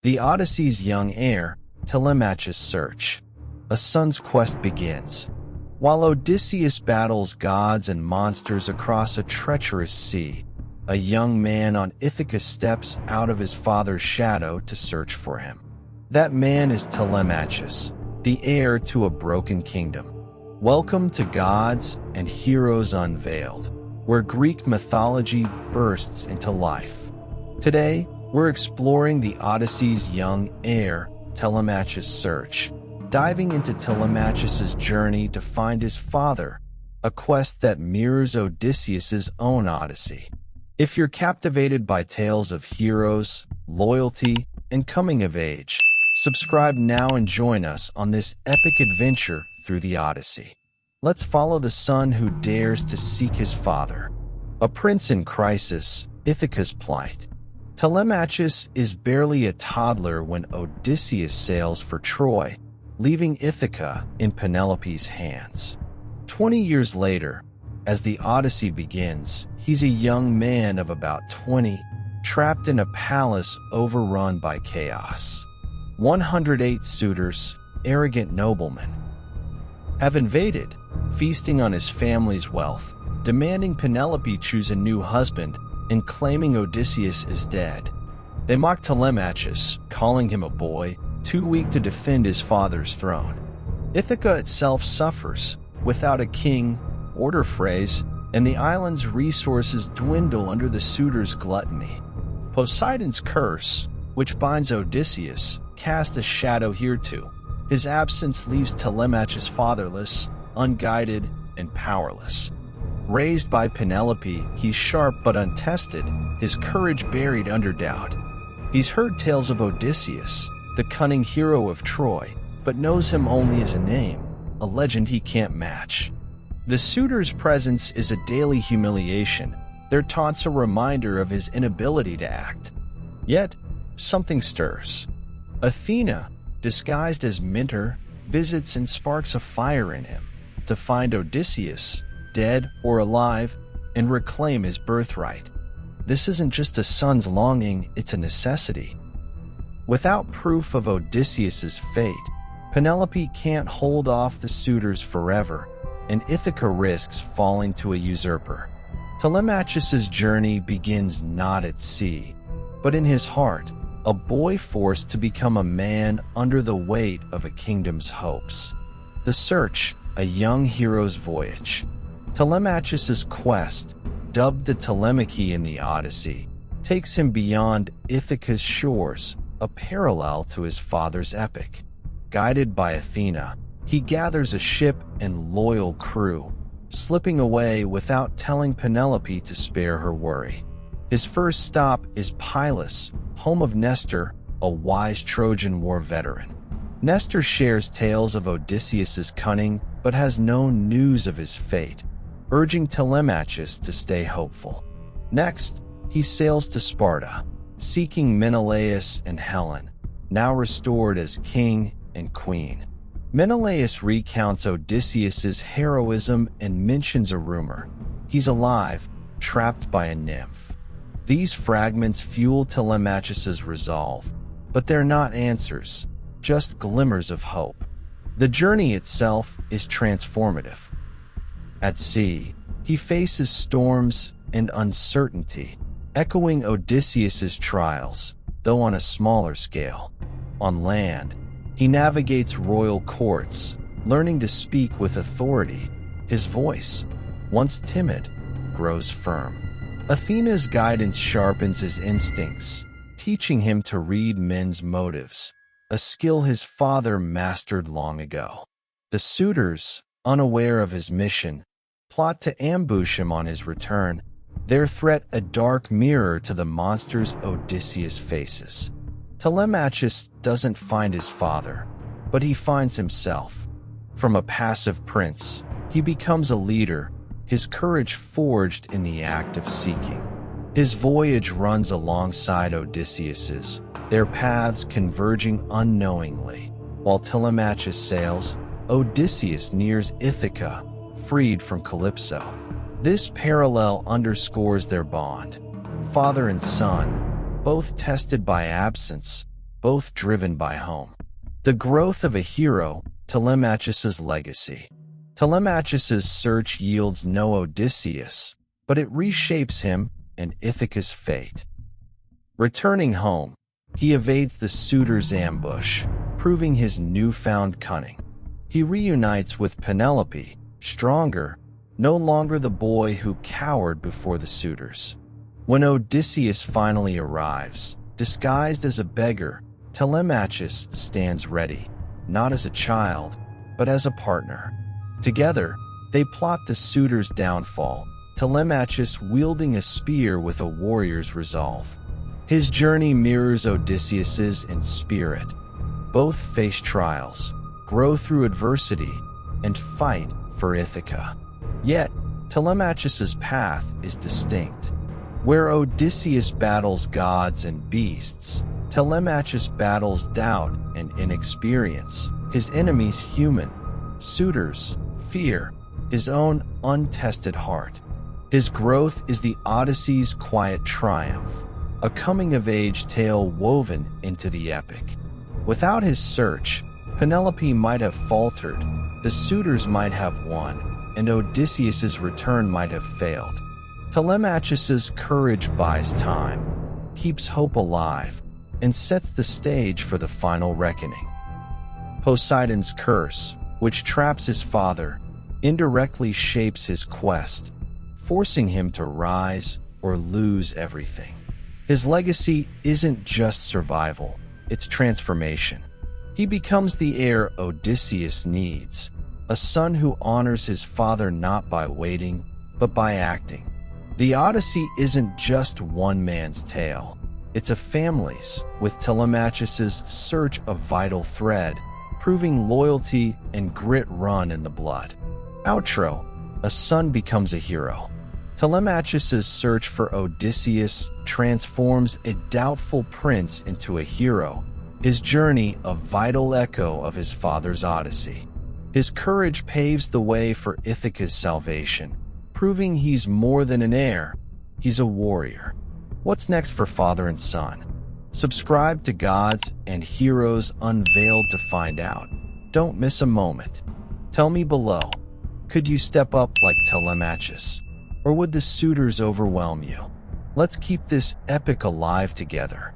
The Odyssey's young heir, Telemachus' search. A son's quest begins. While Odysseus battles gods and monsters across a treacherous sea, a young man on Ithaca steps out of his father's shadow to search for him. That man is Telemachus, the heir to a broken kingdom. Welcome to Gods and Heroes Unveiled, where Greek mythology bursts into life. Today, we're exploring the Odyssey's young heir, Telemachus' search, diving into Telemachus' journey to find his father, a quest that mirrors Odysseus' own Odyssey. If you're captivated by tales of heroes, loyalty, and coming of age, subscribe now and join us on this epic adventure through the Odyssey. Let's follow the son who dares to seek his father. A prince in crisis, Ithaca's plight. Telemachus is barely a toddler when Odysseus sails for Troy, leaving Ithaca in Penelope's hands. 20 years later, as the Odyssey begins, he's a young man of about 20, trapped in a palace overrun by chaos. 108 suitors, arrogant noblemen, have invaded, feasting on his family's wealth, demanding Penelope choose a new husband, and claiming Odysseus is dead. They mock Telemachus, calling him a boy, too weak to defend his father's throne. Ithaca itself suffers, without a king, order phrase, and the island's resources dwindle under the suitors' gluttony. Poseidon's curse, which binds Odysseus, casts a shadow here too. His absence leaves Telemachus fatherless, unguided, and powerless. Raised by Penelope, he's sharp but untested, his courage buried under doubt. He's heard tales of Odysseus, the cunning hero of Troy, but knows him only as a name, a legend he can't match. The suitor's presence is a daily humiliation, their taunts a reminder of his inability to act. Yet, something stirs. Athena, disguised as Mentor, visits and sparks a fire in him to find Odysseus, dead or alive, and reclaim his birthright. This isn't just a son's longing, it's a necessity. Without proof of Odysseus' fate, Penelope can't hold off the suitors forever, and Ithaca risks falling to a usurper. Telemachus' journey begins not at sea, but in his heart, a boy forced to become a man under the weight of a kingdom's hopes. The search, a young hero's voyage. Telemachus' quest, dubbed the Telemachy in the Odyssey, takes him beyond Ithaca's shores, a parallel to his father's epic. Guided by Athena, he gathers a ship and loyal crew, slipping away without telling Penelope to spare her worry. His first stop is Pylos, home of Nestor, a wise Trojan War veteran. Nestor shares tales of Odysseus' cunning, but has no news of his fate, urging Telemachus to stay hopeful. Next, he sails to Sparta, seeking Menelaus and Helen, now restored as king and queen. Menelaus recounts Odysseus' heroism and mentions a rumor. He's alive, trapped by a nymph. These fragments fuel Telemachus' resolve, but they're not answers, just glimmers of hope. The journey itself is transformative. At sea, he faces storms and uncertainty, echoing Odysseus' trials, though on a smaller scale. On land, he navigates royal courts, learning to speak with authority. His voice, once timid, grows firm. Athena's guidance sharpens his instincts, teaching him to read men's motives, a skill his father mastered long ago. The suitors, unaware of his mission, plot to ambush him on his return, their threat a dark mirror to the monsters Odysseus faces. Telemachus doesn't find his father, but he finds himself. From a passive prince, he becomes a leader, his courage forged in the act of seeking. His voyage runs alongside Odysseus's, their paths converging unknowingly. While Telemachus sails, Odysseus nears Ithaca, freed from Calypso. This parallel underscores their bond. Father and son, both tested by absence, both driven by home. The growth of a hero, Telemachus's legacy. Telemachus's search yields no Odysseus, but it reshapes him and Ithaca's fate. Returning home, he evades the suitor's ambush, proving his newfound cunning. He reunites with Penelope, stronger, no longer the boy who cowered before the suitors. When Odysseus finally arrives, disguised as a beggar, Telemachus stands ready, not as a child, but as a partner. Together, they plot the suitor's downfall, Telemachus wielding a spear with a warrior's resolve. His journey mirrors Odysseus's in spirit. Both face trials, grow through adversity, and fight for Ithaca. Yet, Telemachus's path is distinct. Where Odysseus battles gods and beasts, Telemachus battles doubt and inexperience, his enemies human, suitors, fear, his own untested heart. His growth is the Odyssey's quiet triumph, a coming-of-age tale woven into the epic. Without his search, Penelope might have faltered, the suitors might have won, and Odysseus's return might have failed. Telemachus's courage buys time, keeps hope alive, and sets the stage for the final reckoning. Poseidon's curse, which traps his father, indirectly shapes his quest, forcing him to rise or lose everything. His legacy isn't just survival, it's transformation. He becomes the heir Odysseus needs, a son who honors his father not by waiting, but by acting. The Odyssey isn't just one man's tale. It's a family's, with Telemachus's search a vital thread, proving loyalty and grit run in the blood. Outro: a son becomes a hero. Telemachus's search for Odysseus transforms a doubtful prince into a hero, his journey a vital echo of his father's Odyssey. His courage paves the way for Ithaca's salvation, proving he's more than an heir, he's a warrior. What's next for father and son? Subscribe to Gods and Heroes Unveiled to find out. Don't miss a moment. Tell me below, could you step up like Telemachus? Or would the suitors overwhelm you? Let's keep this epic alive together.